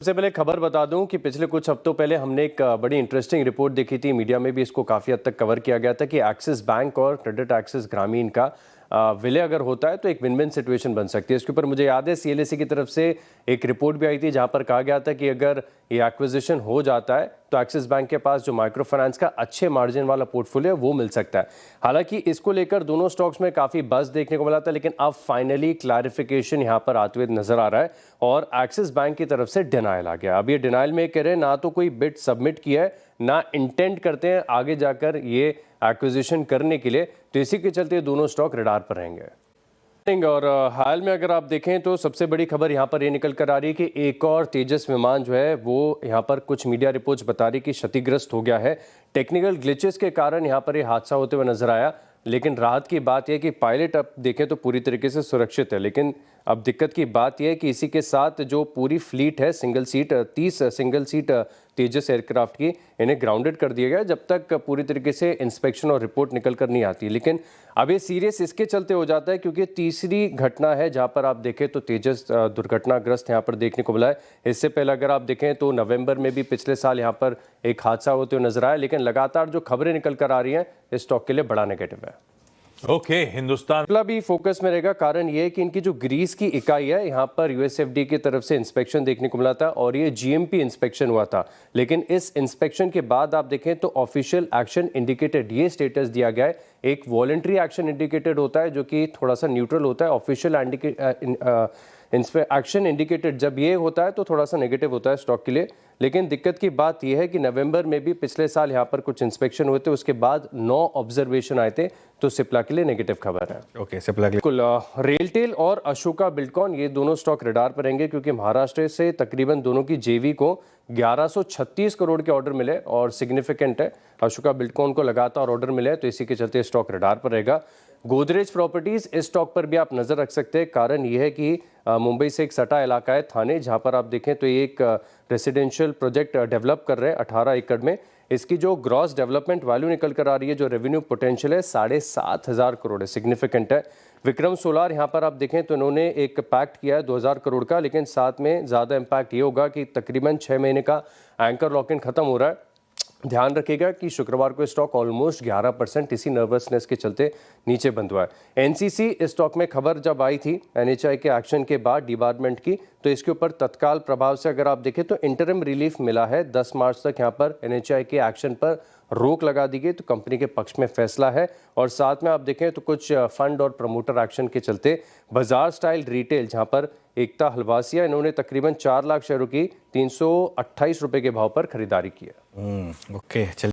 सबसे पहले खबर बता दूं कि पिछले कुछ हफ्तों पहले हमने एक बड़ी इंटरेस्टिंग रिपोर्ट देखी थी। मीडिया में भी इसको काफ़ी हद तक कवर किया गया था कि एक्सिस बैंक और क्रेडिट एक्सिस ग्रामीण का विलय अगर होता है तो एक विन विन सिचुएशन बन सकती है। इसके ऊपर मुझे याद है सीएलएसी की तरफ से एक रिपोर्ट भी आई थी जहां पर कहा गया था कि अगर ये एक्विजिशन हो जाता है तो एक्सिस बैंक के पास जो माइक्रो फाइनेंस का अच्छे मार्जिन वाला पोर्टफोलियो है वो मिल सकता है। हालांकि इसको लेकर दोनों स्टॉक्स में काफ़ी बज़ देखने को मिला था, लेकिन अब फाइनली क्लैरिफिकेशन यहाँ पर आते हुए नजर आ रहा है और एक्सिस बैंक की तरफ से डिनाइल आ गया। अब ये डिनाइल में कह रहे हैं ना तो कोई बिड सबमिट किया है ना इंटेंट करते हैं आगे जाकर ये एक्विजिशन करने के लिए, तो इसी के चलते दोनों स्टॉक रडार पर रहेंगे। और हाल में अगर आप देखें तो सबसे बड़ी खबर यहाँ पर ये निकल कर आ रही है कि एक और तेजस विमान जो है वो यहाँ पर कुछ मीडिया रिपोर्ट्स बता रही कि क्षतिग्रस्त हो गया है। टेक्निकल ग्लिचेस के कारण यहाँ पर ये हादसा होते हुए नजर आया, लेकिन राहत की बात यह कि पायलट अब देखें तो पूरी तरीके से सुरक्षित है। लेकिन अब दिक्कत की बात यह है कि इसी के साथ जो पूरी फ्लीट है सिंगल सीट 30 सिंगल सीट तेजस एयरक्राफ्ट की, इन्हें ग्राउंडेड कर दिया गया जब तक पूरी तरीके से इंस्पेक्शन और रिपोर्ट निकल कर नहीं आती। लेकिन अब ये सीरियस इसके चलते हो जाता है क्योंकि तीसरी घटना है जहां पर आप देखें तो तेजस दुर्घटनाग्रस्त यहाँ पर देखने को मिला है। इससे पहले अगर आप देखें तो नवंबर में भी पिछले साल यहाँ पर एक हादसा होते हुए नजर आया, लेकिन लगातार जो खबरें निकल कर आ रही हैं इस स्टॉक के लिए बड़ा नेगेटिव है। ओके, हिंदुस्तान भी फोकस में रहेगा। कारण ये है कि इनकी जो ग्रीस की इकाई है यहाँ पर यूएसएफडी की तरफ से इंस्पेक्शन देखने को मिला था और ये जीएमपी इंस्पेक्शन हुआ था, लेकिन इस इंस्पेक्शन के बाद आप देखें तो ऑफिशियल एक्शन इंडिकेटेड ये स्टेटस दिया गया है। एक वॉलंटरी एक्शन इंडिकेटेड होता है जो कि थोड़ा सा न्यूट्रल होता है। ऑफिशियल एक्शन इंडिकेटेड जब ये होता है तो थोड़ा सा नेगेटिव होता है स्टॉक के लिए। लेकिन दिक्कत की बात यह है कि नवंबर में भी पिछले साल यहाँ पर कुछ इंस्पेक्शन हुए थे, उसके बाद 9 ऑब्जर्वेशन आए थे, तो सिप्ला के लिए नेगेटिव खबर है। ओके, सिप्ला के लिए रेलटेल और अशोका बिल्डकॉन ये दोनों स्टॉक रडार पर रहेंगे क्योंकि महाराष्ट्र से तकरीबन दोनों की जेवी को 1136 करोड़ के ऑर्डर मिले और सिग्निफिकेंट है। अशोका बिल्डकॉन को लगातार ऑर्डर मिले तो इसी के चलते स्टॉक रडार पर रहेगा। गोदरेज प्रॉपर्टीज इस स्टॉक पर भी आप नजर रख सकते हैं। कारण यह है कि मुंबई से एक सटा इलाका है थाने, जहां पर आप देखें तो ये एक रेसिडेंशियल प्रोजेक्ट डेवलप कर रहे हैं 18 एकड़ में। इसकी जो ग्रॉस डेवलपमेंट वैल्यू निकल कर आ रही है, जो रेवेन्यू पोटेंशियल है 7,500 करोड़ है, सिग्निफिकेंट है। विक्रम सोलार यहाँ पर आप देखें तो इन्होंने एक पैक्ट किया है 2000 करोड़ का, लेकिन साथ में ज़्यादा इम्पैक्ट ये होगा कि तकरीबन 6 महीने का एंकर लॉक इन खत्म हो रहा है। ध्यान रखिएगा कि शुक्रवार को स्टॉक ऑलमोस्ट 11% इसी नर्वसनेस के चलते नीचे बंद हुआ है। एनसीसी इस स्टॉक में खबर जब आई थी एनएचआई के एक्शन के बाद डिबारमेंट की, तो इसके ऊपर तत्काल प्रभाव से अगर आप देखें तो इंटरिम रिलीफ मिला है। 10 मार्च तक यहाँ पर एनएचआई के एक्शन पर रोक लगा दी गई, तो कंपनी के पक्ष में फैसला है। और साथ में आप देखें तो कुछ फंड और प्रमोटर एक्शन के चलते बाजार स्टाइल रिटेल, जहां पर एकता हलवासिया, इन्होंने तकरीबन 4 लाख शेयरों की 328 रुपए के भाव पर खरीदारी की है। ओके, चलिए।